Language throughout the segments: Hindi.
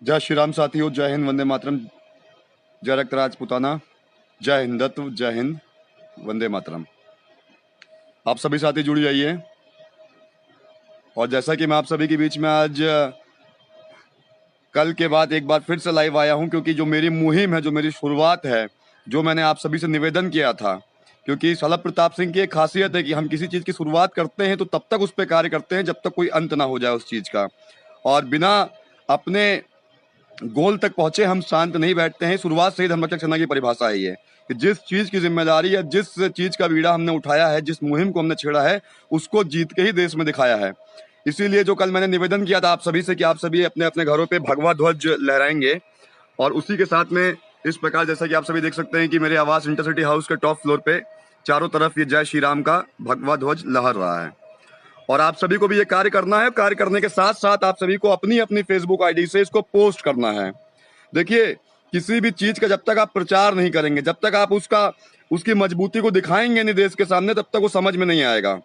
जय श्री राम साथियों, जय हिंद, वंदे मातरम, जय रक्त राजपुताना, जय हिंदत्व, जय हिंद, वंदे मातरम। आप सभी साथी जुड़ जाइए। और जैसा कि मैं आप सभी के बीच में आज कल के बाद एक बार फिर से लाइव आया हूं, क्योंकि जो मेरी मुहिम है, जो मेरी शुरुआत है, जो मैंने आप सभी से निवेदन किया था, क्योंकि शलभ प्रताप सिंह की एक खासियत है कि हम किसी चीज़ की शुरुआत करते हैं तो तब तक उस पर कार्य करते हैं जब तक कोई अंत ना हो जाए उस चीज़ का, और बिना अपने गोल तक पहुंचे हम शांत नहीं बैठते हैं। शुरुआत से ही धर्मरक्षक सेना की परिभाषा है ये कि जिस चीज की जिम्मेदारी या जिस चीज का बीड़ा हमने उठाया है, जिस मुहिम को हमने छेड़ा है, उसको जीत के ही देश में दिखाया है। इसीलिए जो कल मैंने निवेदन किया था आप सभी से कि आप सभी अपने अपने घरों पे भगवा ध्वज लहराएंगे, और उसी के साथ में इस प्रकार जैसा कि आप सभी देख सकते हैं कि मेरे आवास इंटरसिटी हाउस के टॉप फ्लोर पे चारों तरफ ये जय श्री राम का भगवा ध्वज लहर रहा है। और आप सभी को भी ये कार्य करना है। कार्य करने के साथ साथ आप सभी को अपनी अपनी फेसबुक आईडी से इसको पोस्ट करना है। देखिए, किसी भी चीज का जब तक आप प्रचार नहीं करेंगे, जब तक आप उसकी मजबूती को दिखाएंगे नहीं देश के सामने, तब तक वो समझ में नहीं आएगा।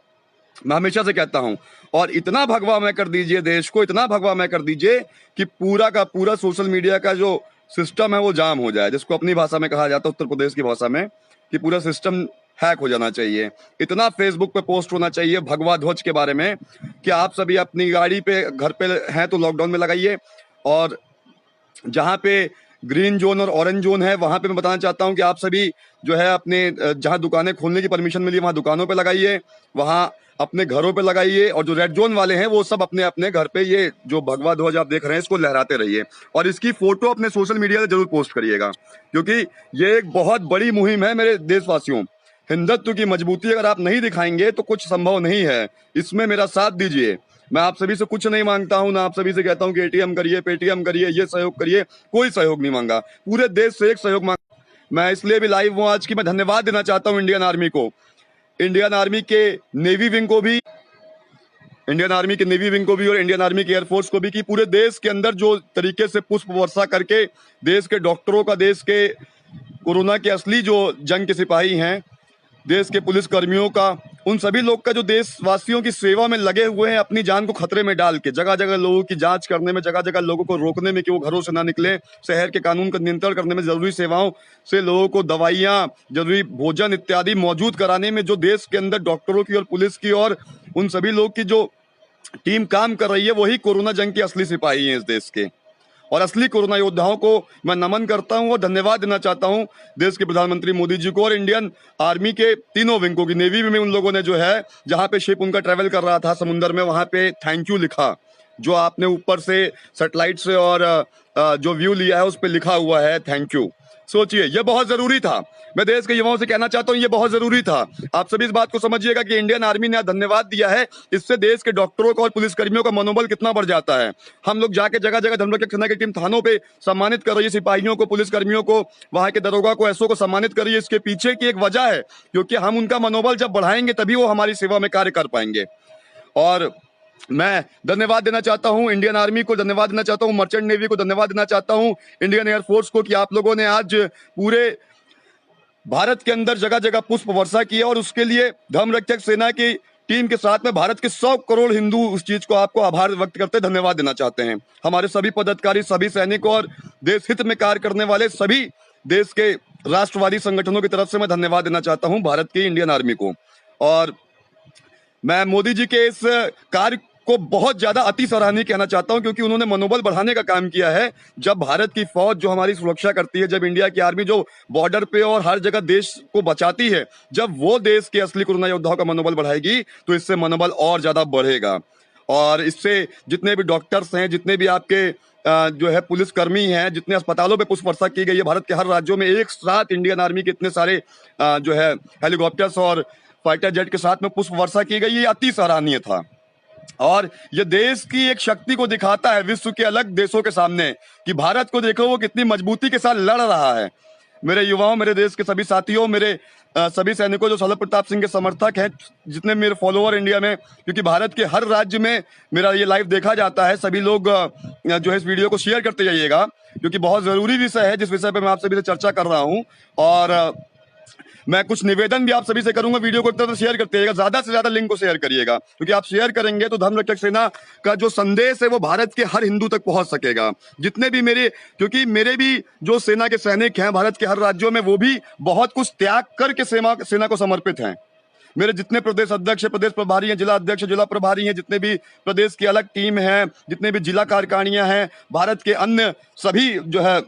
मैं हमेशा से कहता हूं, और इतना भगवामय कर दीजिए देश को, इतना भगवामय कर दीजिए कि पूरा का पूरा सोशल मीडिया का जो सिस्टम है वो जाम हो जाए, जिसको अपनी भाषा में कहा जाता है, उत्तर प्रदेश की भाषा में, कि पूरा सिस्टम हैक हो जाना चाहिए। इतना फेसबुक पे पोस्ट होना चाहिए भगवा ध्वज के बारे में कि आप सभी अपनी गाड़ी पे, घर पे हैं तो लॉकडाउन में लगाइए, और जहाँ पे ग्रीन जोन और ऑरेंज जोन है वहां पे मैं बताना चाहता हूँ कि आप सभी जो है अपने जहाँ दुकानें खोलने की परमिशन मिली वहां दुकानों पे लगाइए, वहां अपने घरों पे लगाइए, और जो रेड जोन वाले हैं वो सब अपने अपने घर पे ये जो भगवा ध्वज आप देख रहे हैं इसको लहराते रहिए, और इसकी फोटो अपने सोशल मीडिया पे जरूर पोस्ट करिएगा, क्योंकि ये एक बहुत बड़ी मुहिम है मेरे देशवासियों। हिंदुत्व की मजबूती अगर आप नहीं दिखाएंगे तो कुछ संभव नहीं है। इसमें मेरा साथ दीजिए। मैं आप सभी से कुछ नहीं मांगता हूं, ना आप सभी से कहता हूं कि एटीएम करिए, पेटीएम करिए, ये सहयोग करिए, कोई सहयोग नहीं मांगा। पूरे देश से एक सहयोग मांगा। मैं इसलिए भी लाइव हूं आज की मैं धन्यवाद देना चाहता हूं इंडियन आर्मी को, इंडियन आर्मी के नेवी विंग को भी, इंडियन आर्मी के नेवी विंग को भी, और इंडियन आर्मी के एयरफोर्स को भी, कि पूरे देश के अंदर जो तरीके से पुष्प वर्षा करके देश के डॉक्टरों का, देश के कोरोना के असली जो जंग के सिपाही हैं, देश के पुलिस कर्मियों का, उन सभी लोग का जो देशवासियों की सेवा में लगे हुए हैं, अपनी जान को खतरे में डाल के, जगह जगह लोगों की जांच करने में, जगह जगह लोगों को रोकने में कि वो घरों से ना निकले, शहर के कानून का नियंत्रण करने में, जरूरी सेवाओं से लोगों को दवाइयां, जरूरी भोजन इत्यादि मौजूद कराने में जो देश के अंदर डॉक्टरों की और पुलिस की और उन सभी लोग की जो टीम काम कर रही है, वही कोरोना जंग के असली सिपाही हैं इस देश के। और असली कोरोना योद्धाओं को मैं नमन करता हूं और धन्यवाद देना चाहता हूं देश के प्रधानमंत्री मोदी जी को, और इंडियन आर्मी के तीनों विंगों की। नेवी में उन लोगों ने जो है, जहां पे शिप उनका ट्रेवल कर रहा था समुद्र में, वहां पे थैंक यू लिखा, जो आपने ऊपर से सैटेलाइट से और जो व्यू लिया है उस पर लिखा हुआ है थैंक यू। सोचिए, ये बहुत जरूरी था। मैं देश के युवाओं से कहना चाहता हूं, ये बहुत जरूरी था। आप सभी इस बात को समझिएगा कि इंडियन आर्मी ने धन्यवाद दिया है, इससे देश के डॉक्टरों का और पुलिसकर्मियों का मनोबल कितना बढ़ जाता है। हम लोग जाके जगह जगह धर्मरक्षक सेना की टीम थानों पे सम्मानित कर रही है सिपाहियों को, पुलिसकर्मियों को, वहां के दरोगा को, एसओ को सम्मानित कर रही है। इसके पीछे की एक वजह है, क्योंकि हम उनका मनोबल जब बढ़ाएंगे तभी वो हमारी सेवा में कार्य कर पाएंगे। और मैं धन्यवाद देना चाहता हूं इंडियन आर्मी को, धन्यवाद देना चाहता हूं मर्चेंट नेवी को, धन्यवाद देना चाहता हूं इंडियन एयरफोर्स को, कि आप लोगों ने आज पूरे भारत के अंदर जगह जगह पुष्प वर्षा की है, और उसके लिए धर्मरक्षक सेना की टीम के साथ में भारत के 100 करोड़ हिंदू उस चीज को आपको आभार व्यक्त करते, धन्यवाद देना चाहते हैं। हमारे सभी पदाधिकारी, सभी सैनिक और देश हित में कार्य करने वाले सभी देश के राष्ट्रवादी संगठनों की तरफ से मैं धन्यवाद देना चाहता हूं भारत की इंडियन आर्मी को। और मैं मोदी जी के इस कार्य को बहुत ज्यादा अति सराहनीय कहना चाहता हूं, क्योंकि उन्होंने मनोबल बढ़ाने का काम किया है। जब भारत की फौज जो हमारी सुरक्षा करती है, जब इंडिया की आर्मी जो बॉर्डर पे और हर जगह देश को बचाती है, जब वो देश के असली कोरोना योद्धाओं का मनोबल बढ़ाएगी तो इससे मनोबल और ज्यादा बढ़ेगा। और इससे जितने भी डॉक्टर्स हैं, जितने भी आपके जो है पुलिसकर्मी हैं, जितने अस्पतालों पे पुष्प वर्षा की गई है, भारत के हर राज्यों में एक साथ इंडियन आर्मी के इतने सारे जो है हेलीकॉप्टर्स और फाइटर जेट के साथ में पुष्प वर्षा की गई, ये अति सराहनीय था। और ये देश की एक शक्ति को दिखाता है विश्व के अलग देशों के सामने, कि भारत को देखो वो कितनी मजबूती के साथ लड़ रहा है। मेरे युवाओं, मेरे देश के सभी साथियों, मेरे सभी सैनिकों जो शलभ प्रताप सिंह के समर्थक हैं, जितने मेरे फॉलोअर इंडिया में, क्योंकि भारत के हर राज्य में मेरा ये लाइव देखा जाता है, सभी लोग जो है इस वीडियो को शेयर करते जाइएगा, क्योंकि बहुत जरूरी विषय है जिस विषय पर मैं आप सभी से चर्चा कर रहा हूँ। और मैं कुछ निवेदन भी आप सभी से करूंगा, वीडियो को एक तरह से शेयर करते रहिएगा, ज्यादा से ज्यादा लिंक को शेयर करिएगा, क्योंकि आप शेयर करेंगे तो धर्मरक्षक सेना का जो संदेश है वो भारत के हर हिंदू तक पहुंच सकेगा। जितने भी मेरे, क्योंकि मेरे भी जो सेना के सैनिक हैं भारत के हर राज्यों में, वो भी बहुत कुछ त्याग करके सेना को समर्पित हैं। मेरे जितने प्रदेश अध्यक्ष, प्रदेश प्रभारी हैं, जिला अध्यक्ष, जिला प्रभारी हैं, जितने भी प्रदेश की अलग टीम है, जितने भी जिला कार्यकारिणियां हैं, भारत के अन्य सभी जो है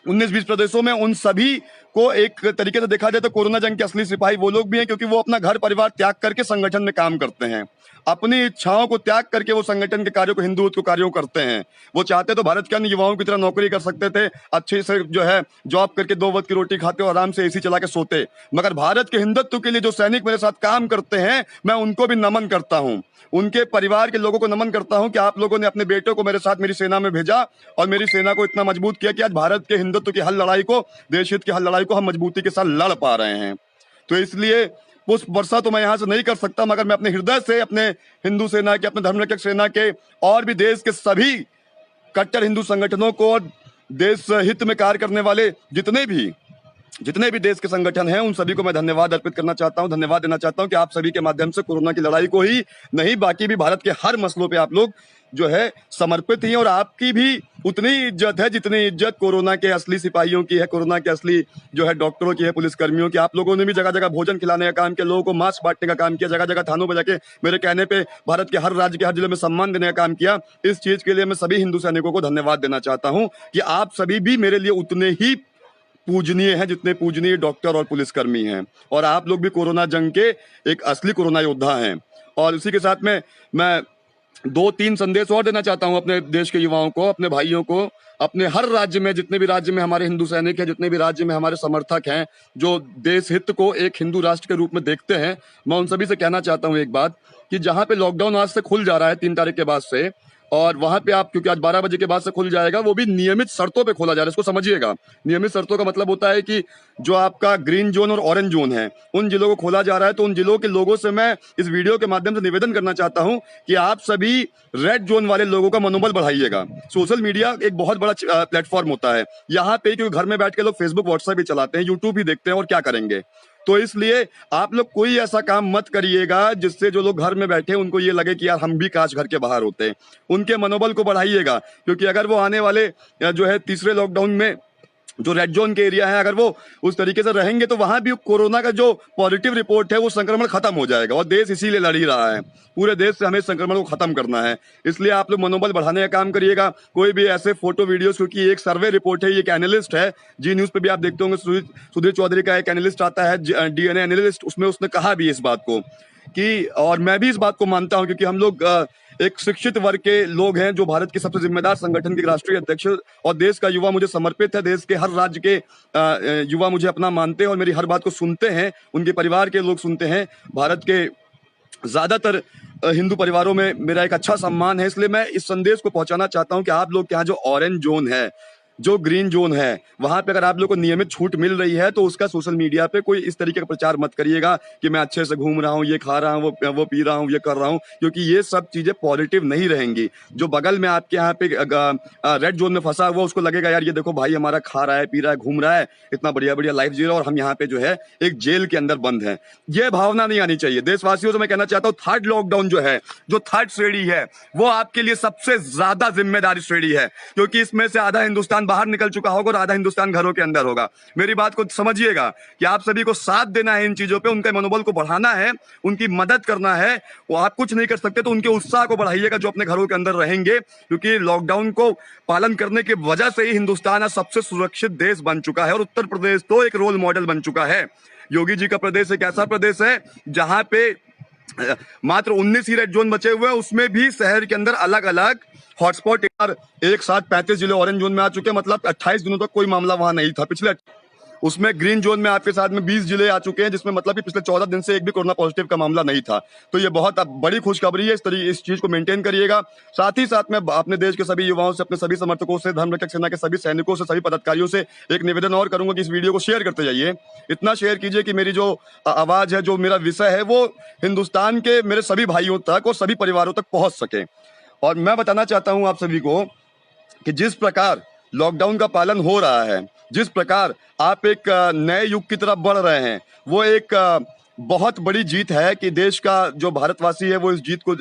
19-20 प्रदेशों में, उन सभी को एक तरीके से देखा जाए तो कोरोना जंग के असली सिपाही वो लोग भी हैं, क्योंकि वो अपना घर परिवार त्याग करके संगठन में काम करते हैं। अपनी इच्छाओं को त्याग करके वो संगठन के कार्यों को, हिंदुत्व के कार्यों को करते हैं। वो चाहते तो भारत के अन्य युवाओं की तरह नौकरी कर सकते थे, अच्छे से जो है जॉब करके 2 वक्त की रोटी खाते और आराम से एसी चला के सोते, मगर भारत के हिंदुत्व के लिए जो सैनिक मेरे साथ काम करते हैं, मैं उनको भी नमन करता हूं, उनके परिवार के लोगों को नमन करता हूं कि आप लोगों ने अपने बेटों को मेरे साथ मेरी सेना में भेजा और मेरी सेना को इतना मजबूत किया कि आज भारत के हिंदुत्व की हर लड़ाई को, देश हित की हर लड़ाई को हम मजबूती के साथ लड़ पा रहे हैं। तो इसलिए पुष्प वर्षा तो मैं यहां से नहीं कर सकता, मगर मैं अपने हृदय से अपने हिंदू सेना के, अपने धर्मरक्षक सेना के और भी देश के सभी कट्टर हिंदू संगठनों को और देश हित में कार्य करने वाले जितने भी देश के संगठन हैं, उन सभी को मैं धन्यवाद अर्पित करना चाहता हूं, धन्यवाद देना चाहता हूं कि आप सभी के माध्यम से कोरोना की लड़ाई को ही नहीं, बाकी भी भारत के हर मसलों पे आप लोग जो है समर्पित ही हैं, और आपकी भी उतनी इज्जत है जितनी इज्जत कोरोना के असली सिपाहियों की है, कोरोना के असली जो है डॉक्टरों की है, पुलिसकर्मियों की। आप लोगों ने भी जगह जगह भोजन खिलाने का काम किया, लोगों को मास्क बांटने का काम किया, जगह जगह थानों पर जाके मेरे कहने पे भारत के हर राज्य के हर जिले में सम्मान देने का काम किया। इस चीज के लिए मैं सभी हिंदू सैनिकों को धन्यवाद देना चाहता हूं कि आप सभी भी मेरे लिए उतने ही पूजनीय हैं जितने पूजनीय डॉक्टर और पुलिसकर्मी हैं, और आप लोग भी कोरोना जंग के एक असली कोरोना योद्धा हैं। और इसी के साथ में मैं 2-3 संदेश और देना चाहता हूं अपने देश के युवाओं को, अपने भाइयों को, अपने हर राज्य में, जितने भी राज्य में हमारे हिंदू सैनिक हैं, जितने भी राज्य में हमारे समर्थक हैं जो देश हित को एक हिंदू राष्ट्र के रूप में देखते हैं, मैं उन सभी से कहना चाहता हूं एक बात कि जहां पे लॉकडाउन आज से खुल जा रहा है 3 तारीख के बाद से, और वहां पे आप, क्योंकि आज 12 बजे के बाद से खुल जाएगा, वो भी नियमित शर्तों पे खोला जा रहा है। इसको समझिएगा, नियमित शर्तों का मतलब होता है कि जो आपका ग्रीन जोन और ऑरेंज जोन है, उन जिलों को खोला जा रहा है। तो उन जिलों के लोगों से मैं इस वीडियो के माध्यम से निवेदन करना चाहता हूं कि आप सभी रेड जोन वाले लोगों का मनोबल बढ़ाइएगा। सोशल मीडिया एक बहुत बड़ा प्लेटफॉर्म होता है यहाँ पे, क्योंकि घर में बैठ के लोग फेसबुक, व्हाट्सएप भी चलाते हैं, यूट्यूब भी देखते हैं, और क्या करेंगे। तो इसलिए आप लोग कोई ऐसा काम मत करिएगा जिससे जो लोग घर में बैठे उनको ये लगे कि यार हम भी काश घर के बाहर होते। उनके मनोबल को बढ़ाइएगा, क्योंकि अगर वो आने वाले जो है तीसरे लॉकडाउन में जो रेड जोन के एरिया है, अगर वो उस तरीके से रहेंगे तो वहां भी कोरोना का जो पॉजिटिव रिपोर्ट है वो संक्रमण खत्म हो जाएगा, और देश इसीलिए लड़ ही रहा है, पूरे देश से हमें संक्रमण को खत्म करना है। इसलिए आप लोग मनोबल बढ़ाने का काम करिएगा। कोई भी ऐसे फोटो वीडियोस, क्योंकि एक सर्वे रिपोर्ट है, ये एक एनालिस्ट है, जी न्यूज पे भी आप देखते होंगे, सुधीर चौधरी का एक एनालिस्ट आता है, DNA एनालिस्ट, उसमें उसने कहा भी इस बात को कि, और मैं भी इस बात को मानता हूं, क्योंकि हम लोग एक शिक्षित वर्ग के लोग हैं जो भारत के सबसे जिम्मेदार संगठन के राष्ट्रीय अध्यक्ष, और देश का युवा मुझे समर्पित है, देश के हर राज्य के युवा मुझे अपना मानते हैं और मेरी हर बात को सुनते हैं, उनके परिवार के लोग सुनते हैं। भारत के ज्यादातर हिंदू परिवारों में मेरा एक अच्छा सम्मान है। इसलिए मैं इस संदेश को पहुंचाना चाहता हूं कि आप लोग के यहाँ जो ऑरेंज जोन है, जो ग्रीन जोन है, वहां पे अगर आप लोग को नियमित छूट मिल रही है तो उसका सोशल मीडिया पे कोई इस तरीके का प्रचार मत करिएगा कि मैं अच्छे से घूम रहा हूँ, ये खा रहा हूँ, वो पी रहा हूँ, ये कर रहा हूँ, क्योंकि ये सब चीजें पॉजिटिव नहीं रहेंगी। जो बगल में आपके यहाँ पे रेड जोन में फंसा हुआ, उसको लगेगा यार ये देखो भाई हमारा खा रहा है, पी रहा है, घूम रहा है, इतना बढ़िया बढ़िया लाइफ जी रहा है, और हम यहाँ पे जो है एक जेल के अंदर बंद है। ये भावना नहीं आनी चाहिए। देशवासियों से मैं कहना चाहता हूँ, थर्ड लॉकडाउन जो है, जो थर्ड श्रेणी है, वो आपके लिए सबसे ज्यादा जिम्मेदारी श्रेणी है, क्योंकि इसमें से आधा हिंदुस्तान बाहर निकल चुका होगा और आधा हिंदुस्तान घरों के अंदर होगा। मेरी बात को समझिएगा कि आप सभी को साथ देना है इन चीजों पे, उनके मनोबल को बढ़ाना है, उनकी मदद करना है। वो आप कुछ नहीं कर सकते तो उनके उत्साह को बढ़ाइएगा जो अपने घरों के अंदर रहेंगे, क्योंकि लॉकडाउन को पालन करने की वजह से ही हिंदुस्तान आज सबसे सुरक्षित देश बन चुका है, और उत्तर प्रदेश तो एक रोल मॉडल बन चुका है। योगी जी का प्रदेश एक ऐसा प्रदेश है जहां पे मात्र 19 ही रेड जोन बचे हुए हैं, उसमें भी शहर के अंदर अलग अलग हॉटस्पॉट, एक साथ 35 जिले ऑरेंज जोन में आ चुके हैं। मतलब 28 दिनों तक कोई मामला वहां नहीं था। पिछले उसमें ग्रीन जोन में आपके साथ में 20 जिले आ चुके हैं, जिसमें मतलब कि पिछले 14 दिन से एक भी कोरोना पॉजिटिव का मामला नहीं था। तो ये बहुत बड़ी खुशखबरी है। इस चीज को मेंटेन करिएगा। साथ ही साथ मैं अपने देश के सभी युवाओं से, अपने सभी समर्थकों से, धर्मरक्षक सेना के सभी सैनिकों से, सभी पदाधिकारियों से एक निवेदन और करूंगा कि इस वीडियो को शेयर करते जाइए। इतना शेयर कीजिए कि मेरी जो आवाज है, जो मेरा विषय है, वो हिंदुस्तान के मेरे सभी भाइयों तक और सभी परिवारों तक पहुंच सके। और मैं बताना चाहता हूं आप सभी को कि जिस प्रकार लॉकडाउन का पालन हो रहा है, जिस प्रकार आप एक नए युग की तरफ बढ़ रहे हैं, वो एक बहुत बड़ी जीत है कि देश का जो भारतवासी है वो इस जीत को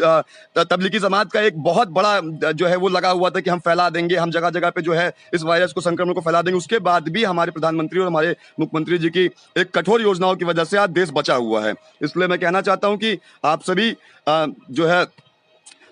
तबलीगी जमात का एक बहुत बड़ा जो है वो लगा हुआ था कि हम फैला देंगे, हम जगह जगह पे जो है इस वायरस को, संक्रमण को फैला देंगे। उसके बाद भी हमारे प्रधानमंत्री और हमारे मुख्यमंत्री जी की एक कठोर योजनाओं की वजह से आज देश बचा हुआ है। इसलिए मैं कहना चाहता हूं कि आप सभी जो है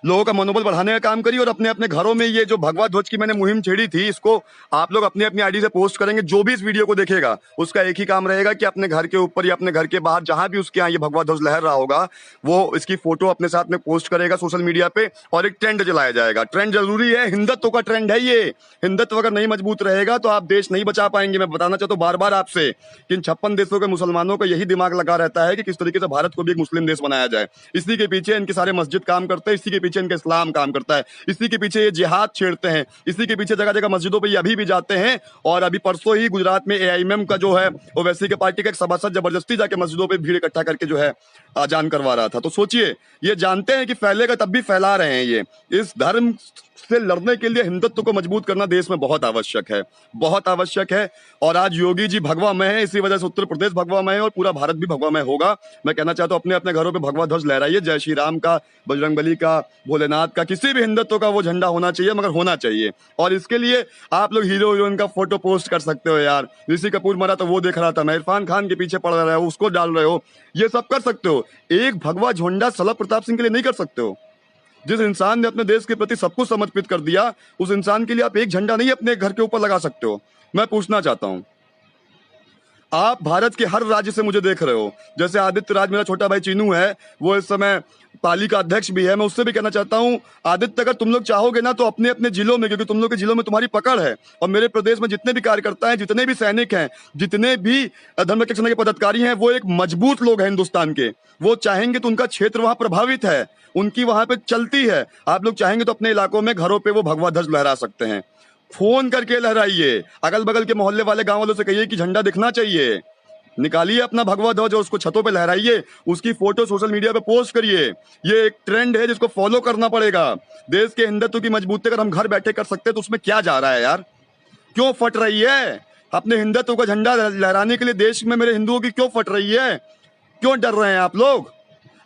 लोगों का मनोबल बढ़ाने का काम करिए और अपने अपने घरों में ये जो भगवा ध्वज की मैंने मुहिम छेड़ी थी, इसको आप लोग अपनी अपनी आईडी से पोस्ट करेंगे। जो भी इस वीडियो को देखेगा उसका एक ही काम रहेगा कि अपने घर के ऊपर या अपने घर के बाहर जहां भी उसके यहाँ ये भगवा ध्वज लहर रहा होगा, वो इसकी फोटो अपने साथ में पोस्ट करेगा सोशल मीडिया पे और एक ट्रेंड चलाया जाएगा। ट्रेंड जरूरी है, हिंदुत्व का ट्रेंड है ये। हिंदुत्व अगर नहीं मजबूत रहेगा तो आप देश नहीं बचा पाएंगे। मैं बताना चाहता हूँ बार बार आपसे कि इन 56 देशों के मुसलमानों का यही दिमाग लगा रहता है कि किस तरीके से भारत को भी एक मुस्लिम देश बनाया जाए। इसी के पीछे इनके सारे मस्जिद काम करते हैं, इसी के पीछे इनका इस्लाम काम करता है, इसी के पीछे ये जिहाद छेड़ते हैं, इसी के पीछे जगह जगह मस्जिदों पे ये अभी भी जाते हैं। और अभी परसों ही गुजरात में एआईएमएम का जो है ओवैसी के पार्टी का एक सभासद जबरदस्ती जाके मस्जिदों पे भीड़ इकट्ठा करके जो है अजान करवा रहा था। तो सोचिए, ये जानते हैं कि फैलेगा तब भी फैला रहे हैं। ये इस धर्म से लड़ने के लिए हिंदुत्व को मजबूत करना देश में बहुत आवश्यक है, बहुत आवश्यक है। और आज योगी जी भगवामय है, इसी वजह से उत्तर प्रदेश भगवामय है और पूरा भारत भी भगवामय होगा। मैं कहना चाहता हूं अपने अपने घरों पे भगवा ध्वज लहराइए। जय श्री राम का, बजरंगबली का, भोलेनाथ का, किसी भी हिंदुत्व का वो झंडा होना चाहिए, मगर होना चाहिए। और इसके लिए आप लोग हीरो हीरोइन का फोटो पोस्ट कर सकते हो यार। ऋषि कपूर मरा तो वो देख रहा था मैं, इरफान खान के पीछे पड़ रहे हो उसको डाल रहे हो, ये सब कर सकते हो। एक भगवा झंडा सलभ प्रताप सिंह के लिए नहीं कर सकते हो। जिस इंसान ने अपने देश के प्रति सब कुछ समर्पित कर दिया, उस इंसान के लिए आप एक झंडा नहीं अपने घर के ऊपर लगा सकते हो। मैं पूछना चाहता हूं, आप भारत के हर राज्य से मुझे देख रहे हो। जैसे आदित्य राज, मेरा छोटा भाई चीनू है, वो इस समय पाली का अध्यक्ष भी है। मैं उससे भी कहना चाहता हूं, आदित्य अगर तुम लोग चाहोगे ना तो अपने अपने जिलों में, क्योंकि तुम लोग के जिलों में तुम्हारी पकड़ है, और मेरे प्रदेश में जितने भी कार्यकर्ता हैं, जितने भी सैनिक हैं, जितने भी धर्मरक्षक के पदाधिकारी हैं, वो एक मजबूत लोग हैं हिंदुस्तान के। वो चाहेंगे तो उनका क्षेत्र वहां प्रभावित है, उनकी वहां पे चलती है। आप लोग चाहेंगे तो अपने इलाकों में घरों पे वो भगवा ध्वज लहरा सकते हैं। फोन करके लहराइए, अगल बगल के मोहल्ले वाले गांव वालों से कहिए कि झंडा दिखना चाहिए, निकालिए अपना भगवा ध्वज और उसको छतों पे लहराइए, उसकी फोटो सोशल मीडिया पे पोस्ट करिए। ये एक ट्रेंड है जिसको फॉलो करना पड़ेगा। देश के हिंदुत्व की मजबूती अगर हम घर बैठे कर सकते हैं तो उसमें क्या जा रहा है यार? क्यों फट रही है? अपने हिंदुत्व का झंडा लहराने के लिए देश में मेरे हिंदुओं की क्यों फट रही है? क्यों डर रहे हैं आप लोग?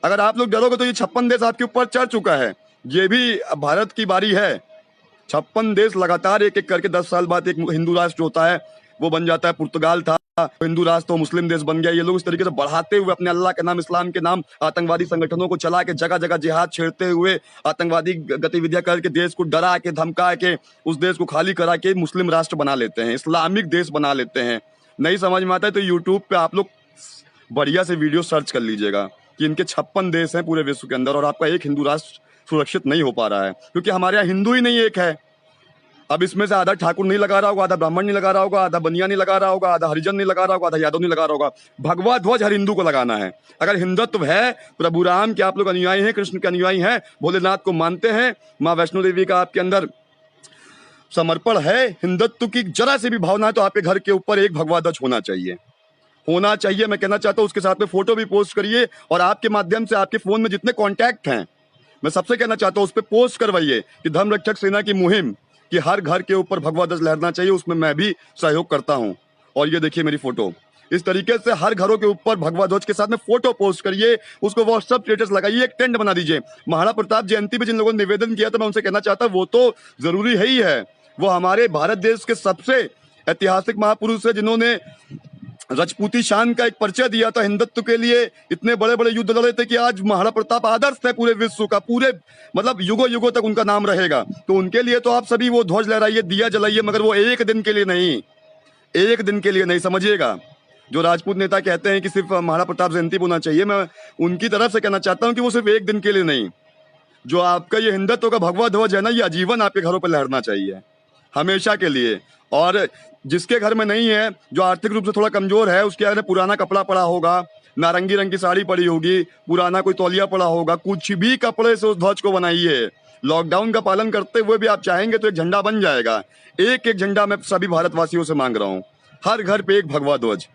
अगर आप लोग डरोगे तो ये 56 देश आपके ऊपर चढ़ चुका है। ये भी भारत की बारी है। 56 देश लगातार एक एक करके 10 साल बाद एक हिंदू राष्ट्र होता है, वो बन जाता है। पुर्तगाल था हिंदू राष्ट्र, तो मुस्लिम देश बन गया। ये लोग इस तरीके से बढ़ाते हुए अपने अल्लाह के नाम, इस्लाम के नाम आतंकवादी संगठनों को चला के जगह जगह जिहाद छेड़ते हुए आतंकवादी गतिविधियां करके देश को डरा के, धमका के, उस देश को खाली करा के मुस्लिम राष्ट्र बना लेते हैं, इस्लामिक देश बना लेते हैं। नहीं समझ में आता है तो यूट्यूब पे आप लोग बढ़िया से वीडियो सर्च कर लीजिएगा कि इनके 56 देश हैं पूरे विश्व के अंदर और आपका एक हिंदू राष्ट्र सुरक्षित नहीं हो पा रहा है, क्योंकि हमारे यहाँ हिंदू ही नहीं एक है। अब इसमें से आधा ठाकुर नहीं लगा रहा होगा, आधा ब्राह्मण नहीं लगा रहा होगा, आधा बनिया नहीं लगा रहा होगा, आधा हरिजन नहीं लगा रहा होगा, आधा यादव नहीं लगा रहा होगा। भगवा ध्वज हर हिंदू को लगाना है। अगर हिंदुत्व है, प्रभु राम के आप लोग अनुयायी हैं, कृष्ण के अनुयायी हैं, भोलेनाथ को मानते हैं, माँ वैष्णो देवी का आपके अंदर समर्पण है, हिंदुत्व की जरा से भी भावना है, तो आपके घर के ऊपर एक भगवा ध्वज होना चाहिए, होना चाहिए। मैं कहना चाहता हूं उसके साथ में फोटो भी पोस्ट करिए और आपके माध्यम से आपके फोन में जितने कॉन्टैक्ट हैं, मैं सबसे कहना चाहता हूं उस पर पोस्ट करवाइए कि धर्म रक्षक सेना की मुहिम कि हर घर के ऊपर भगवा ध्वज लहरना चाहिए, उसमें मैं भी सहयोग करता हूं। और ये देखिए मेरी फोटो, इस तरीके से हर घरों के ऊपर भगवा ध्वज के साथ में फोटो पोस्ट करिए, उसको व्हाट्सएप स्टेटस लगाइए, एक ट्रेंड बना दीजिए। महाराणा प्रताप जयंती पे जिन लोगों ने निवेदन किया तो मैं उनसे कहना चाहता वो तो जरूरी है ही है। वो हमारे भारत देश के सबसे ऐतिहासिक महापुरुष है जिन्होंने राजपूती शान का एक परिचय दिया था हिंदुत्व के लिए। इतने बड़े बड़े युद्ध लड़े थे कि आज महाराणा प्रताप आदर्श है पूरे विश्व का, पूरे मतलब युगों युगों तक उनका नाम रहेगा। तो उनके लिए तो आप सभी वो ध्वज लहराइए, दिया जलाइए, मगर वो एक दिन के लिए नहीं, एक दिन के लिए नहीं, समझिएगा। जो राजपूत नेता कहते हैं कि सिर्फ महाराणा प्रताप जयंती होना चाहिए, मैं उनकी तरफ से कहना चाहता हूँ कि वो सिर्फ एक दिन के लिए नहीं, जो आपका ये हिंदुत्व का भगवा ध्वज है ना, ये आजीवन आपके घरों पर लहरना चाहिए, हमेशा के लिए। और जिसके घर में नहीं है, जो आर्थिक रूप से थोड़ा कमजोर है, उसके घर में पुराना कपड़ा पड़ा होगा, नारंगी रंग की साड़ी पड़ी होगी, पुराना कोई तौलिया पड़ा होगा, कुछ भी कपड़े से उस ध्वज को बनाइए। लॉकडाउन का पालन करते हुए भी आप चाहेंगे तो एक झंडा बन जाएगा। एक एक झंडा मैं सभी भारतवासियों से मांग रहा हूँ, हर घर पे एक भगवा ध्वज।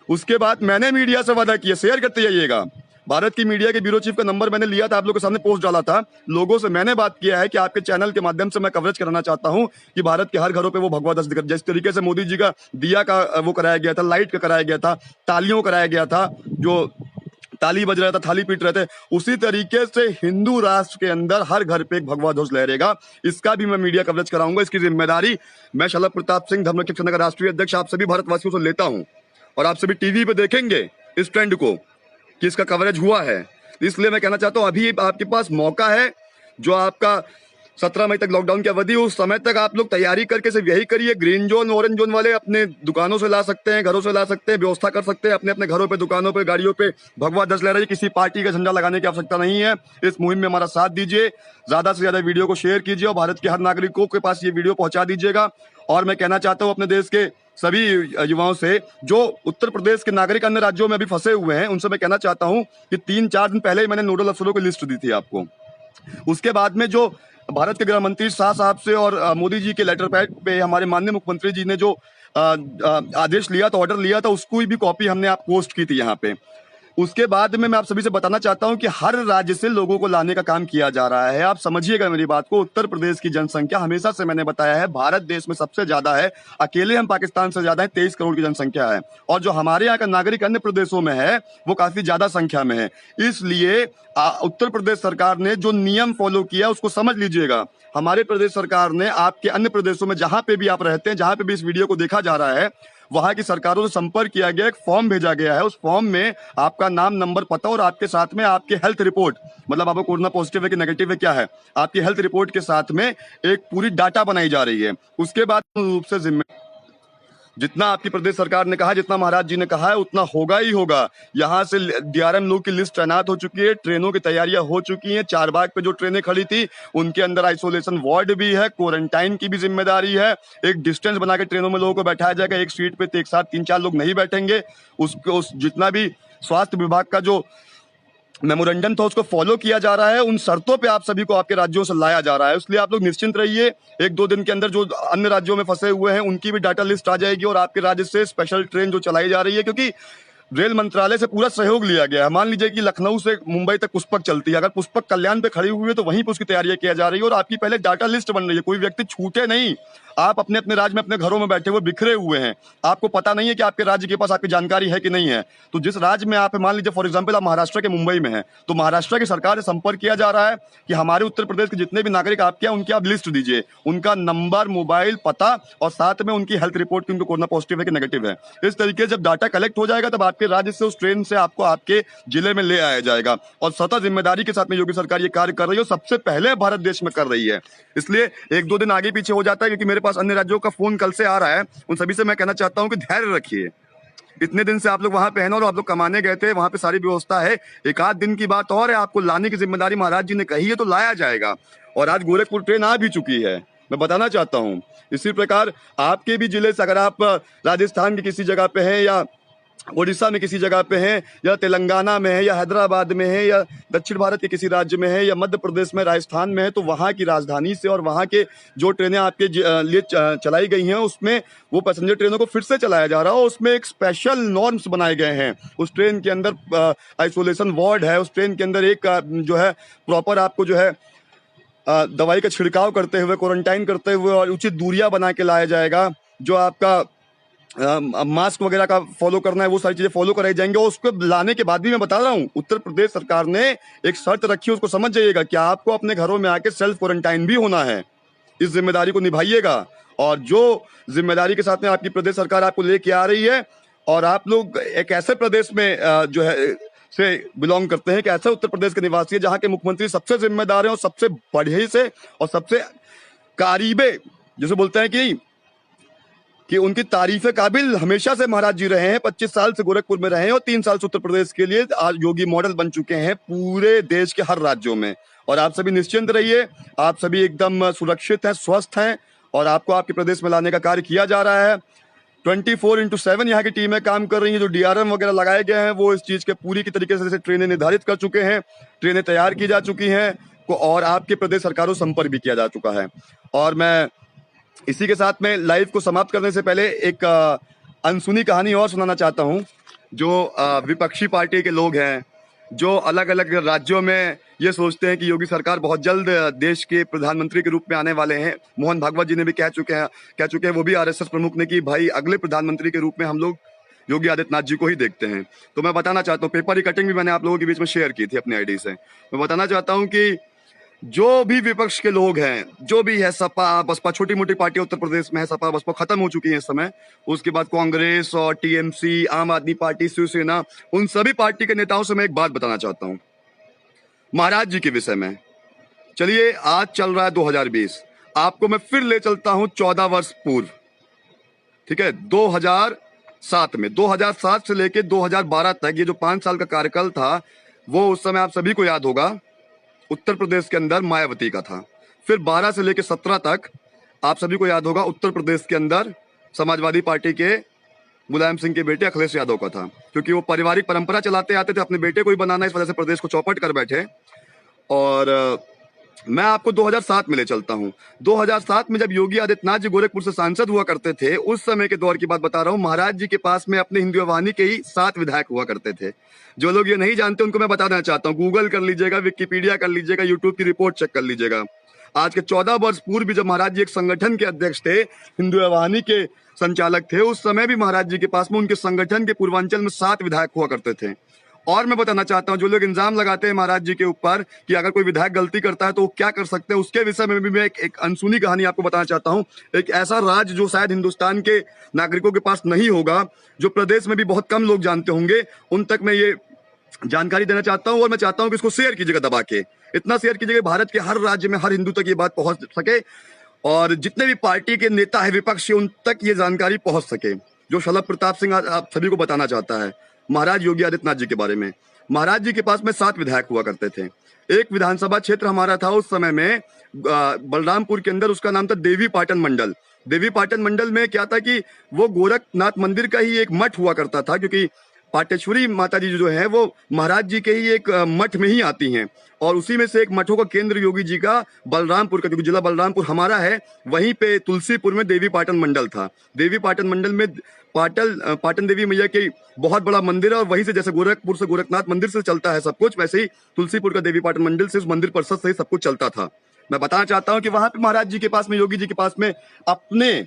उसके बाद मैंने मीडिया से वादा किया, शेयर करते जाइएगा, भारत की मीडिया के ब्यूरो चीफ का नंबर मैंने लिया था, आप लोगों के सामने पोस्ट डाला था, लोगों से मैंने बात किया है कि आपके चैनल के माध्यम से मैं कवरेज कराना चाहता हूं कि भारत के हर घरों पे वो भगवा दस दिखा, जिस तरीके से मोदी जी का दिया का वो कराया गया था, लाइट का कराया गया था, तालियों कराया गया था, जो ताली बज रहा था, थाली पीट रहे थे, उसी तरीके से हिंदू राष्ट्र के अंदर हर घर पे एक भगवा ध्वज लहरेगा। इसका भी मैं मीडिया कवरेज कराऊंगा। इसकी जिम्मेदारी मैं शलभ प्रताप सिंह, धर्मरक्षक सेना का राष्ट्रीय अध्यक्ष, आप सभी भारतवासियों से लेता हूं, और आप सभी टीवी पे देखेंगे इस ट्रेंड को कि इसका कवरेज हुआ है। इसलिए मैं कहना चाहता हूं अभी आपके पास मौका है, जो आपका 17 मई तक लॉकडाउन की अवधि, उस समय तक आप लोग तैयारी करके सिर्फ यही करिए। ग्रीन जोन, ऑरेंज जोन वाले अपने दुकानों से ला सकते हैं, घरों से ला सकते हैं, व्यवस्था कर सकते हैं, अपने अपने घरों पे, दुकानों पे, गाड़ियों पे भगवा ध्वज लहराइए। किसी पार्टी का झंडा लगाने की आवश्यकता नहीं है। इस मुहिम में हमारा साथ दीजिए, ज्यादा से ज्यादा वीडियो को शेयर कीजिए और भारत के हर नागरिकों के पास ये वीडियो पहुंचा दीजिएगा। और मैं कहना चाहता हूं अपने देश के सभी युवाओं से, जो उत्तर प्रदेश के नागरिक अन्य राज्यों में अभी फंसे हुए हैं, उनसे मैं कहना चाहता हूं कि 3-4 दिन पहले ही मैंने नोडल अफसरों की लिस्ट दी थी आपको। उसके बाद में जो भारत के गृह मंत्री शाह साहब से और मोदी जी के लेटर पैड पे हमारे माननीय मुख्यमंत्री जी ने जो आदेश लिया था, ऑर्डर लिया था, उसको भी कॉपी हमने आप पोस्ट की थी यहाँ पे। उसके बाद में मैं आप सभी से बताना चाहता हूं कि हर राज्य से लोगों को लाने का काम किया जा रहा है। आप समझिएगा मेरी बात को। उत्तर प्रदेश की जनसंख्या, हमेशा से मैंने बताया है, भारत देश में सबसे ज्यादा है। अकेले हम पाकिस्तान से ज्यादा है, 23 करोड़ की जनसंख्या है। और जो हमारे यहाँ का नागरिक अन्य प्रदेशों में है, वो काफी ज्यादा संख्या में है। इसलिए उत्तर प्रदेश सरकार ने जो नियम फॉलो किया उसको समझ लीजिएगा। हमारे प्रदेश सरकार ने आपके अन्य प्रदेशों में, जहां पे भी आप रहते हैं, जहां पे भी इस वीडियो को देखा जा रहा है, वहां की सरकारों से संपर्क किया गया, एक फॉर्म भेजा गया है। उस फॉर्म में आपका नाम, नंबर, पता और आपके साथ में आपके हेल्थ रिपोर्ट, मतलब आपको कोरोना पॉजिटिव है कि नेगेटिव है क्या है, आपकी हेल्थ रिपोर्ट के साथ में एक पूरी डाटा बनाई जा रही है। उसके बाद रूप से जितना आपकी प्रदेश सरकार ने कहा, जितना महाराज जी ने कहा है, उतना होगा ही होगा। यहाँ से डीआरएम लोग की लिस्ट तैनात हो चुकी है, ट्रेनों की तैयारियां हो चुकी हैं। चारबाग पे जो ट्रेनें खड़ी थी, उनके अंदर आइसोलेशन वार्ड भी है, क्वारंटाइन की भी जिम्मेदारी है। एक डिस्टेंस बना के ट्रेनों में लोगों को बैठाया जाएगा, एक सीट पे एक साथ 3-4 लोग नहीं बैठेंगे। उस जितना भी स्वास्थ्य विभाग का जो मेमोरेंडम था, उसको फॉलो किया जा रहा है। उन शर्तों पे आप सभी को आपके राज्यों से लाया जा रहा है। इसलिए आप लोग निश्चिंत रहिए। 1-2 दिन के अंदर जो अन्य राज्यों में फंसे हुए हैं, उनकी भी डाटा लिस्ट आ जाएगी और आपके राज्य से स्पेशल ट्रेन जो चलाई जा रही है, क्योंकि रेल मंत्रालय से पूरा सहयोग लिया गया है। मान लीजिए कि लखनऊ से मुंबई तक पुष्पक चलती है, अगर पुष्पक कल्याण पे खड़ी हुई है तो वहीं पे उसकी तैयारियां किया जा रही है और आपकी पहले डाटा लिस्ट बन रही है। कोई व्यक्ति छूटे नहीं। आप अपने अपने राज्य में अपने घरों में बैठे हुए बिखरे हुए हैं, आपको पता नहीं है कि आपके राज्य के पास आपकी जानकारी है कि नहीं है। तो जिस राज्य में आप, मान लीजिए फॉर एग्जांपल आप महाराष्ट्र के मुंबई में हैं, तो महाराष्ट्र की सरकार से संपर्क किया जा रहा है कि हमारे उत्तर प्रदेश के जितने भी नागरिक आपके हैं, उनकी आप लिस्ट दीजिए, उनका नंबर, मोबाइल, पता और साथ में उनकी हेल्थ रिपोर्ट की उनको कोरोना पॉजिटिव है कि नेगेटिव है। इस तरीके से जब डाटा कलेक्ट हो जाएगा, तब आपके राज्य से उस ट्रेन से आपको आपके जिले में ले आया जाएगा। और सतत जिम्मेदारी के साथ में योगी सरकार ये कार्य कर रही है, सबसे पहले भारत देश में कर रही है। इसलिए 1-2 दिन आगे पीछे हो जाता है, क्योंकि मेरे पास अन्य राज्यों का फोन कल से आ रहा है। उन सभी से मैं कहना चाहता हूं कि धैर्य रखिए। इतने दिन से आप लोग वहां पे हैं और आप लोग कमाने गए थे, वहां पे सारी व्यवस्था है। 1-आध दिन की बात और है, आपको लाने की जिम्मेदारी महाराज जी ने कही है, तो लाया जाएगा। और आज गोरखपुर ट्रेन आ भी चुकी है, मैं बताना चाहता हूं। इसी प्रकार आपके भी जिले से, अगर आप राजस्थान की किसी जगह पे हैं, या उड़ीसा में किसी जगह पे हैं, या तेलंगाना में है, या हैदराबाद में है, या दक्षिण भारत के किसी राज्य में है, या मध्य प्रदेश में, राजस्थान में है, तो वहाँ की राजधानी से और वहाँ के जो ट्रेनें आपके लिए चलाई गई हैं, उसमें वो पैसेंजर ट्रेनों को फिर से चलाया जा रहा है। उसमें एक स्पेशल नॉर्म्स बनाए गए हैं। उस ट्रेन के अंदर आइसोलेशन वार्ड है, उस ट्रेन के अंदर एक जो है प्रॉपर आपको जो है दवाई का छिड़काव करते हुए, क्वारंटाइन करते हुए और उचित दूरियां बना के लाया जाएगा। जो आपका मास्क वगैरह का फॉलो करना है, वो सारी चीजें फॉलो कराई जाएंगी। और उसको लाने के बाद भी मैं बता रहा हूँ, उत्तर प्रदेश सरकार ने एक शर्त रखी है, उसको समझ जाइएगा कि आपको अपने घरों में आके सेल्फ क्वारंटाइन भी होना है। इस जिम्मेदारी को निभाइएगा। और जो जिम्मेदारी के साथ में आपकी प्रदेश सरकार आपको लेके आ रही है, और आप लोग एक ऐसे प्रदेश में जो है से बिलोंग करते हैं, कि ऐसे उत्तर प्रदेश के निवासी है जहाँ के मुख्यमंत्री सबसे जिम्मेदार हैं और सबसे बढ़िया से और सबसे कारीबे, जैसे बोलते हैं कि उनकी तारीफे काबिल हमेशा से महाराज जी रहे हैं। 25 साल से गोरखपुर में रहे हैं और 3 साल से उत्तर प्रदेश के लिए आज योगी मॉडल बन चुके हैं पूरे देश के हर राज्यों में। और आप सभी निश्चिंत रहिए, आप सभी एकदम सुरक्षित हैं, स्वस्थ हैं, और आपको आपके प्रदेश में लाने का कार्य किया जा रहा है। 24/7 यहाँ की टीमें काम कर रही हैं। जो डीआरएम वगैरह लगाए गए हैं, वो इस चीज के पूरी की तरीके से ट्रेनें निर्धारित कर चुके हैं, ट्रेनें तैयार की जा चुकी हैं, और आपके प्रदेश सरकारों से संपर्क भी किया जा चुका है। और मैं इसी के साथ में लाइव को समाप्त करने से पहले एक अनसुनी कहानी और सुनाना चाहता हूं। जो विपक्षी पार्टी के लोग हैं, जो अलग अलग राज्यों में ये सोचते हैं कि योगी सरकार बहुत जल्द देश के प्रधानमंत्री के रूप में आने वाले हैं। मोहन भागवत जी ने भी कह चुके हैं वो भी आरएसएस प्रमुख ने, कि भाई अगले प्रधानमंत्री के रूप में हम लोग योगी आदित्यनाथ जी को ही देखते हैं। तो मैं बताना चाहता हूँ, पेपर की कटिंग भी मैंने आप लोगों के बीच में शेयर की थी अपनी आईडी से। मैं बताना चाहता हूँ कि जो भी विपक्ष के लोग हैं, जो भी है, सपा बसपा, छोटी मोटी पार्टी उत्तर प्रदेश में है, सपा बसपा खत्म हो चुकी है इस समय, उसके बाद कांग्रेस और टीएमसी, आम आदमी पार्टी, शिवसेना, उन सभी पार्टी के नेताओं से मैं एक बात बताना चाहता हूँ महाराज जी के विषय में। चलिए, आज चल रहा है 2020, आपको मैं फिर ले चलता हूं 14 वर्ष पूर्व, ठीक है, 2007 में। 2007 से लेके 2012 तक ये जो 5 साल का कार्यकाल था, वो उस समय आप सभी को याद होगा उत्तर प्रदेश के अंदर मायावती का था। फिर 12 से लेके 17 तक आप सभी को याद होगा उत्तर प्रदेश के अंदर समाजवादी पार्टी के मुलायम सिंह के बेटे अखिलेश यादव का था, क्योंकि वो पारिवारिक परंपरा चलाते आते थे, अपने बेटे को ही बनाना, इस वजह से प्रदेश को चौपट कर बैठे। और मैं आपको 2007 में ले चलता हूं। 2007 में जब योगी आदित्यनाथ जी गोरखपुर से सांसद हुआ करते थे, उस समय के दौर की बात बता रहा हूं। महाराज जी के पास में अपने हिंदू वाहिनी के ही 7 विधायक हुआ करते थे। जो लोग ये नहीं जानते उनको मैं बता देना चाहता हूं, गूगल कर लीजिएगा, विकिपीडिया कर लीजिएगा, यूट्यूब की रिपोर्ट चेक कर लीजिएगा। आज के 14 वर्ष पूर्व भी जब महाराज जी एक संगठन के अध्यक्ष थे, हिंदू वाहिनी के संचालक थे, उस समय भी महाराज जी के पास में उनके संगठन के पूर्वांचल में 7 विधायक हुआ करते थे। और मैं बताना चाहता हूं, जो लोग इल्जाम लगाते हैं महाराज जी के ऊपर कि अगर कोई विधायक गलती करता है तो वो क्या कर सकते हैं, उसके विषय में भी मैं एक अनसुनी कहानी आपको बताना चाहता हूं। एक ऐसा राज्य जो शायद हिंदुस्तान के नागरिकों के पास नहीं होगा, जो प्रदेश में भी बहुत कम लोग जानते होंगे, उन तक मैं ये जानकारी देना चाहता हूं। और मैं चाहता हूं कि इसको शेयर कीजिएगा दबा के, इतना शेयर कीजिएगा भारत के हर राज्य में हर हिंदू तक ये बात पहुंच सके, और जितने भी पार्टी के नेता है विपक्ष, उन तक ये जानकारी पहुंच सके। जो शलभ प्रताप सिंह आप सभी को बताना चाहता है महाराज योगी आदित्यनाथ जी के बारे में। महाराज जी के पास में 7 विधायक हुआ करते थे। एक विधानसभा क्षेत्र हमारा था उस समय में बलरामपुर के अंदर, उसका नाम था देवी पाटन मंडल। देवी पाटन मंडल में क्या था कि वो गोरखनाथ मंदिर का ही एक मठ हुआ करता था, क्योंकि पाटेश्वरी माता जी जो है वो महाराज जी के ही एक मठ में ही आती हैं, और उसी में से एक मठों का केंद्र योगी जी का बलरामपुर का, क्योंकि जिला बलरामपुर हमारा है, वहीं पे तुलसीपुर में देवी पाटन मंडल था। देवी पाटन मंडल में पाटन देवी मैया के बहुत बड़ा मंदिर है, और वहीं से जैसे गोरखपुर से गोरखनाथ मंदिर से चलता है सब कुछ, वैसे ही तुलसीपुर का देवी पाटन मंडल से, उस मंदिर परिषद से ही सब कुछ चलता था। मैं बताना चाहता हूँ कि वहां पे महाराज जी के पास में, योगी जी के पास में, अपने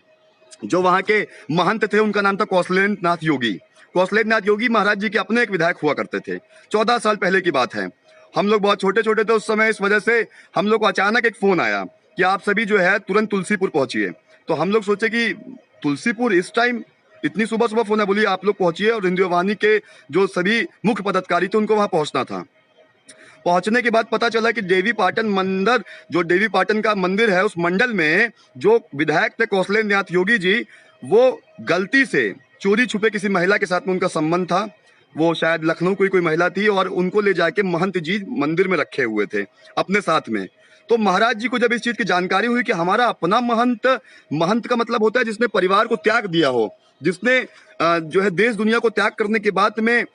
जो वहां के महंत थे उनका नाम था कौशलेंद्र नाथ योगी। कौशलेंद्र नाथ योगी महाराज जी के अपने एक विधायक हुआ करते थे। 14 साल पहले की बात है। हम लोग बहुत छोटे छोटे थे उस समय, इस वजह से हम लोग को अचानक एक फोन आया कि आप सभी जो है तुरंत तुलसीपुर पहुंचिए। तो हम लोग सोचे कि तुलसीपुर इस टाइम, इतनी सुबह सुबह फोन है, बोलिए आप लोग पहुंचिए, और हिंदू वाहिनी के जो सभी मुख्य पदाधिकारी थे उनको वहां पहुंचना था। पहुंचने के बाद पता चला कि देवी पाटन मंदिर, जो देवी पाटन का मंदिर है, उस मंडल में जो विधायक थे कौशलेंद्र नाथ योगी जी, वो गलती से चोरी छुपे किसी महिला के साथ में उनका संबंध था। वो शायद लखनऊ कोई महिला थी, और उनको ले जाके महंत जी मंदिर में रखे हुए थे अपने साथ में। तो महाराज जी को जब इस चीज की जानकारी हुई कि हमारा अपना महंत, महंत का मतलब होता है जिसने परिवार को त्याग दिया हो, जिसने जो है देश दुनिया को त्याग करने के बाद में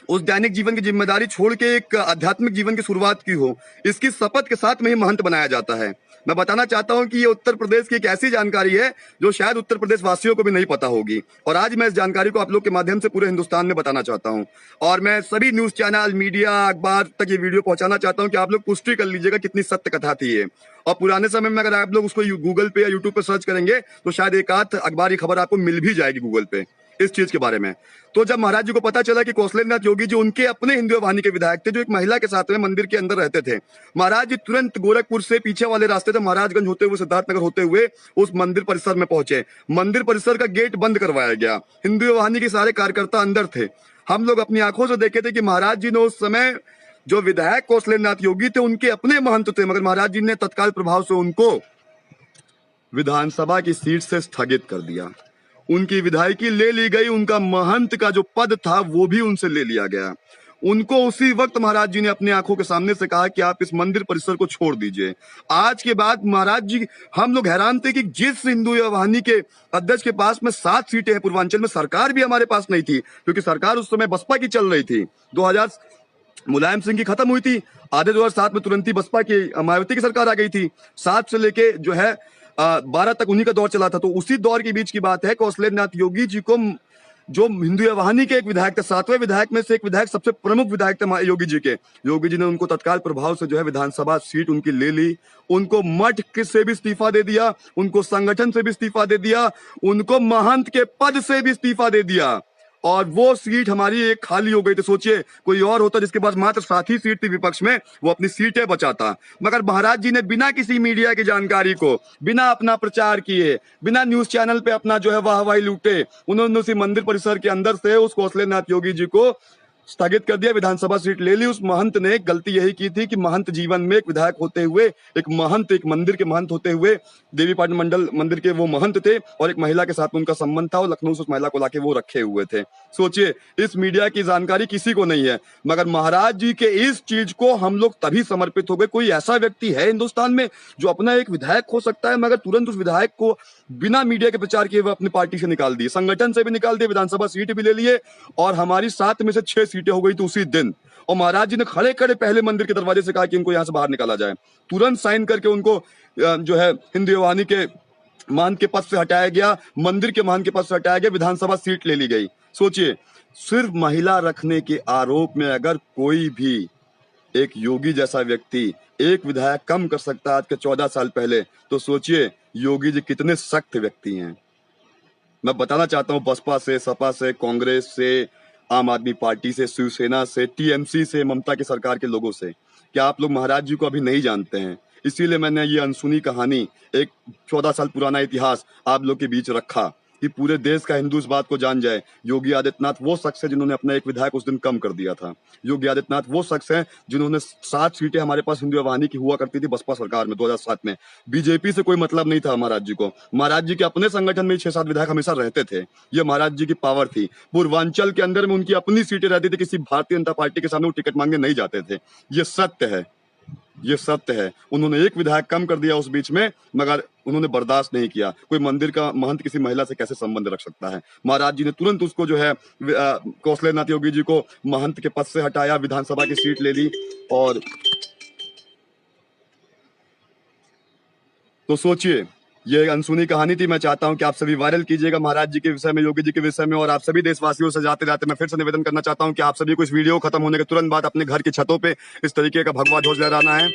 उस दैनिक जीवन की जिम्मेदारी छोड़ के एक आध्यात्मिक जीवन की शुरुआत की हो, इसकी शपथ के साथ में ही महंत बनाया जाता है। मैं बताना चाहता हूं कि ये उत्तर प्रदेश की एक ऐसी जानकारी है जो शायद उत्तर प्रदेश वासियों को भी नहीं पता होगी, और आज मैं इस जानकारी को आप लोग के माध्यम से पूरे हिंदुस्तान में बताना चाहता हूं। और मैं सभी न्यूज चैनल, मीडिया, अखबार तक ये वीडियो पहुंचाना चाहता हूं कि आप लोग पुष्टि कर लीजिएगा कितनी सत्य कथा थी ये। और पुराने समय में अगर आप लोग उसको गूगल पे या यूट्यूब पे सर्च करेंगे तो शायद एक आध अखबारी खबर आपको मिल भी जाएगी गूगल पे इस चीज के बारे में। तो जब महाराज जी को पता चला कि कौशलेंद्र नाथ योगी जी उनके अपने हिंदू वाहिनी के विधायक थे, जो एक महिला के साथ में मंदिर के अंदर रहते थे, महाराज जी तुरंत गोरखपुर से पीछे वाले रास्ते से महाराजगंज होते हुए, सिद्धार्थनगर होते हुए उस मंदिर परिसर में पहुंचे। मंदिर परिसर का गेट बंद करवाया गया, हिंदू वाहिनी के सारे कार्यकर्ता अंदर थे। हम लोग अपनी आंखों से देखे थे कि महाराज जी ने उस समय, जो विधायक कौशलेंद्र नाथ योगी थे, उनके अपने महंत थे, मगर महाराज जी ने तत्काल प्रभाव से उनको विधानसभा की सीट से स्थगित कर दिया। उनकी विधायकी ले ली गई, उनका महंत का जो पद था वो भी उनसे ले लिया गया। उनको उसी वक्त महाराज जी ने अपनी आंखों के सामने से कहा कि आप इस मंदिर परिसर को छोड़ दीजिए। आज के बाद महाराज जी, हम लोग हैरान थे कि जिस हिंदू वाहिनी के अध्यक्ष के पास में 7 सीटें हैं पूर्वांचल में, सरकार भी हमारे पास नहीं थी, क्योंकि सरकार उस समय बसपा की चल रही थी। 2000 मुलायम सिंह की खत्म हुई थी, आधे 2007 में तुरंत ही बसपा की, मायावती की सरकार आ गई थी। 7 से लेके जो है 12 तक उन्हीं का दौर चला था। तो उसी दौर के बीच की बात है, कौशलेंद्र नाथ योगी जी को जो हिंदू वाहिनी के एक विधायक थे, 7वें विधायक में से एक विधायक, सबसे प्रमुख विधायक थे हमारे योगी जी के। योगी जी ने उनको तत्काल प्रभाव से जो है विधानसभा सीट उनकी ले ली, उनको मठ से भी इस्तीफा दे दिया, उनको संगठन से भी इस्तीफा दे दिया, उनको महंत के पद से भी इस्तीफा दे दिया, और वो सीट हमारी एक खाली हो गई। तो सोचिए कोई और होता जिसके पास मात्र 7 ही सीट थी विपक्ष में, वो अपनी सीटें बचाता। मगर महाराज जी ने बिना किसी मीडिया की जानकारी को, बिना अपना प्रचार किए, बिना न्यूज चैनल पे अपना जो है वाहवाही लूटे, उन्होंने उसी मंदिर परिसर के अंदर से उस कौशलेन्द्रनाथ योगी जी को स्थगित कर दिया, विधानसभा सीट ले ली। उस महंत ने गलती यही की थी कि महंत जीवन में एक विधायक होते हुए, एक महंत, एक मंदिर के महंत होते हुए, देवी पाटन मंडल मंदिर के वो महंत थे, और एक महिला के साथ में उनका संबंध था, और लखनऊ से उस महिला को लाके वो रखे हुए थे। सोचिए, इस मीडिया की जानकारी किसी को नहीं है, मगर महाराज जी के इस चीज को हम लोग तभी समर्पित हो गए। कोई ऐसा व्यक्ति है हिंदुस्तान में जो अपना एक विधायक हो सकता है, मगर तुरंत उस विधायक को बिना मीडिया के प्रचार किए हुए अपनी पार्टी से निकाल दिए, संगठन से भी निकाल दिए, विधानसभा सीट भी ले लिए, और हमारी 7 में से 6 सीटें हो गई थी उसी दिन। और महाराज जी ने खड़े खड़े पहले मंदिर के दरवाजे से कहा कि इनको यहां से बाहर निकाला जाए। तुरंत साइन करके उनको जो है हिंदू वाहिनी के महंत के पद से हटाया गया, मंदिर के महंत के पद से हटाया गया, विधानसभा सीट ले ली गई। सोचिए, सिर्फ महिला रखने के आरोप में अगर कोई भी एक योगी जैसा व्यक्ति एक विधायक कम कर सकता है आज के 14 साल पहले, तो सोचिए योगी जी कितने सख्त व्यक्ति हैं। मैं बताना चाहता हूं, बसपा से, सपा से, कांग्रेस से, आम आदमी पार्टी से, शिवसेना से, टीएमसी से, ममता की सरकार के लोगों से, क्या आप लोग महाराज जी को अभी नहीं जानते हैं? इसीलिए मैंने ये अनसुनी कहानी, एक 14 साल पुराना इतिहास आप लोग के बीच रखा कि पूरे देश का हिंदू इस बात को जान जाए। योगी आदित्यनाथ वो शख्स है जिन्होंने अपना एक विधायक उस दिन कम कर दिया था। योगी आदित्यनाथ वो शख्स है जिन्होंने 7 सीटें हमारे पास हिंदू वाहिनी की हुआ करती थी बसपा सरकार में 2007 में। बीजेपी से कोई मतलब नहीं था महाराज जी को। महाराज जी के अपने संगठन में 6-7 विधायक हमेशा रहते थे। ये महाराज जी की पावर थी। पूर्वांचल के अंदर में उनकी अपनी सीटें रहती थी, किसी भारतीय जनता पार्टी के सामने वो टिकट मांगने नहीं जाते थे। ये सत्य है, ये सत्य है। उन्होंने एक विधायक कम कर दिया उस बीच में, मगर उन्होंने बर्दाश्त नहीं किया। कोई मंदिर का महंत किसी महिला से कैसे संबंध रख सकता है? महाराज जी ने तुरंत उसको जो है कौशलेन्द्रनाथ योगी जी को महंत के पद से हटाया, विधानसभा की सीट ले ली। और तो सोचिए, ये अनसुनी कहानी थी। मैं चाहता हूं कि आप सभी वायरल कीजिएगा महाराज जी के विषय में, योगी जी के विषय में। और आप सभी देशवासियों से जाते जाते मैं फिर से निवेदन करना चाहता हूं कि आप सभी को इस वीडियो खत्म होने के तुरंत बाद अपने घर की छतों पे इस तरीके का भगवा ध्वज लहराना है।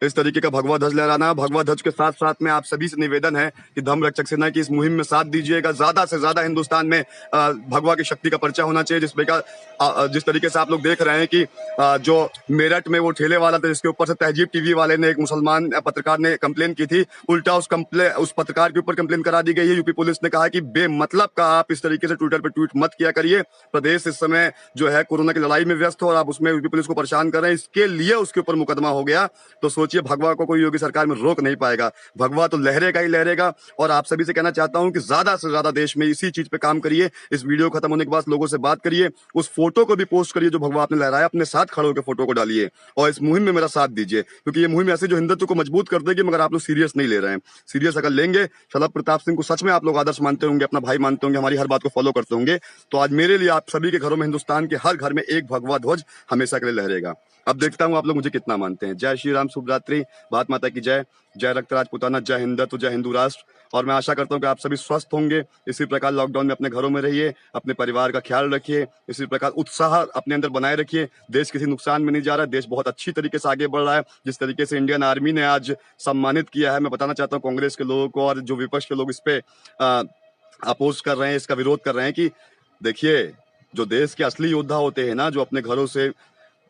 इस तरीके का भगवा ध्वज लहराना है। भगवा ध्वज के साथ साथ में आप सभी से निवेदन है कि धर्म रक्षक सेना की इस मुहिम में साथ दीजिएगा। ज्यादा से ज्यादा हिंदुस्तान में भगवा की शक्ति का पर्चा होना चाहिए। जिस तरीके से आप लोग देख रहे हैं कि जो मेरठ में वो ठेले वाला था जिसके ऊपर से तहजीब टीवी वाले ने, एक मुसलमान पत्रकार ने कंप्लेन की थी, उल्टा उस पत्रकार के ऊपर कंप्लेन करा दी गई है। यूपी पुलिस ने कहा कि बेमतलब का आप इस तरीके से ट्विटर पे ट्वीट मत किया करिए। प्रदेश इस समय जो है कोरोना की लड़ाई में व्यस्त हो और आप उसमें यूपी पुलिस को परेशान कर रहे हैं, इसके लिए उसके ऊपर मुकदमा हो गया। तो सोचिए, भगवा को कोई योगी सरकार में रोक नहीं पाएगा। भगवा तो लहरेगा ही लहरेगा। और आप सभी से कहना चाहता हूं कि ज्यादा से ज्यादा देश में इसी चीज पे काम करिए। इस वीडियो खत्म होने के बाद लोगों से बात करिए, उस फोटो को भी पोस्ट करिए जो भगवा आपने लहराया, अपने साथ खड़े होकर फोटो को डालिए और इस मुहिम में मेरा साथ दीजिए, क्योंकि ये मुहिम ऐसे जो हिंदुत्व को मजबूत कर देगी, मगर आप लोग सीरियस नहीं ले रहे हैं। सीरियस अगर लेंगे, शलभ प्रताप सिंह को सच में आप लोग आदर्श मानते होंगे, अपना भाई मानते होंगे, हमारी हर बात को फॉलो करते होंगे, तो आज मेरे लिए आप सभी के घरों में, हिंदुस्तान के हर घर में एक भगवा ध्वज हमेशा के लिए लहरेगा। अब देखता हूं आप लोग मुझे कितना मानते हैं। जय श्री राम, शुभ रात्रि, भारत माता की जय, जय रक्त राजपुताना, जय हिंदुत्व, जय हिंदू राष्ट्र। और मैं आशा करता हूं कि आप सभी स्वस्थ होंगे। इसी प्रकार लॉकडाउन में अपने घरों में रहिए, अपने परिवार का ख्याल रखिए, इसी प्रकार उत्साह अपने अंदर बनाए रखिए। देश किसी नुकसान में नहीं जा रहा है, देश बहुत अच्छी तरीके से आगे बढ़ रहा है। जिस तरीके से इंडियन आर्मी ने आज सम्मानित किया है, मैं बताना चाहता हूँ कांग्रेस के लोगों को और जो विपक्ष के लोग इस पे अपोज कर रहे हैं, इसका विरोध कर रहे हैं, कि देखिए, जो देश के असली योद्धा होते हैं ना, जो अपने घरों से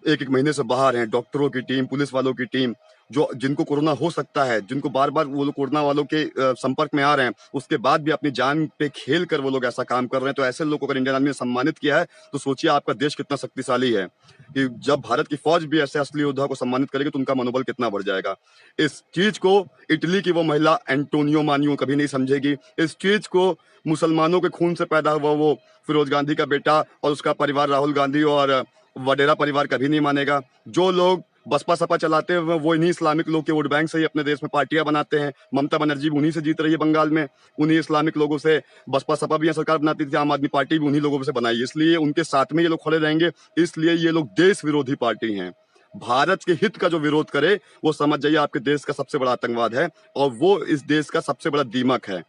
एक महीने से बाहर हैं, डॉक्टरों की टीम, पुलिस वालों की टीम, जो जिनको कोरोना हो सकता है, जिनको बार बार वो लोग कोरोना वालों के संपर्क में आ रहे हैं, उसके बाद भी अपनी जान पे खेल कर वो लोग ऐसा काम कर रहे हैं, तो ऐसे लोगों को अगर इंडियन आर्मी ने सम्मानित किया है, तो सोचिए आपका देश कितना शक्तिशाली है। कि जब भारत की फौज भी ऐसे असली योद्धा को सम्मानित करेगी तो उनका मनोबल कितना बढ़ जाएगा। इस चीज को इटली की वो महिला एंटोनियो मानियो कभी नहीं समझेगी। इस चीज को मुसलमानों के खून से पैदा हुआ वो फिरोज गांधी का बेटा और उसका परिवार, राहुल गांधी और वडेरा परिवार कभी नहीं मानेगा। जो लोग बसपा सपा चलाते हैं वो इन्हीं इस्लामिक लोग के वोट बैंक से ही अपने देश में पार्टियां बनाते हैं। ममता बनर्जी भी उन्हीं से जीत रही है बंगाल में, उन्हीं इस्लामिक लोगों से बसपा सपा भी सरकार बनाती थी, आम आदमी पार्टी भी उन्हीं लोगों से बनाई, इसलिए उनके साथ में ये लोग खड़े रहेंगे। इसलिए ये लोग देश विरोधी पार्टी हैं। भारत के हित का जो विरोध करे वो समझ जाइए आपके देश का सबसे बड़ा आतंकवाद है और वो इस देश का सबसे बड़ा दीमक है।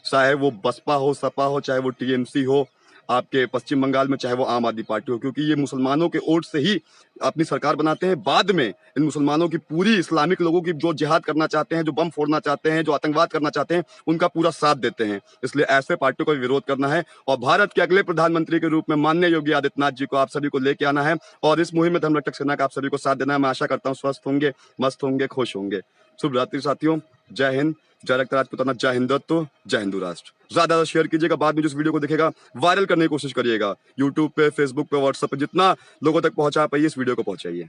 चाहे वो बसपा हो, सपा हो, चाहे वो टीएमसी हो आपके पश्चिम बंगाल में, चाहे वो आम आदमी पार्टी हो, क्योंकि ये मुसलमानों के वोट से ही अपनी सरकार बनाते हैं। बाद में इन मुसलमानों की पूरी इस्लामिक लोगों की जो जिहाद करना चाहते हैं, जो बम फोड़ना चाहते हैं, जो आतंकवाद करना चाहते हैं, उनका पूरा साथ देते हैं। इसलिए ऐसे पार्टियों का विरोध करना है और भारत के अगले प्रधानमंत्री के रूप में माननीय योगी आदित्यनाथ जी को आप सभी को लेके आना है और इस मुहिम में धर्मरक्षक सेना का आप सभी को साथ देना है। मैं आशा करता हूँ स्वस्थ होंगे, मस्त होंगे, खुश होंगे। शुभ रात्रि साथियों, जय हिंद, जय रक्त राजपुताना, जय हिंदुत्व, जय हिंदू राष्ट्र। ज्यादा शेयर कीजिएगा, बाद में जिस वीडियो को देखेगा वायरल करने की कोशिश करिएगा। यूट्यूब पे, फेसबुक पे, व्हाट्सएप पे जितना लोगों तक पहुंचा पाइए इस वीडियो को पहुंचाइए।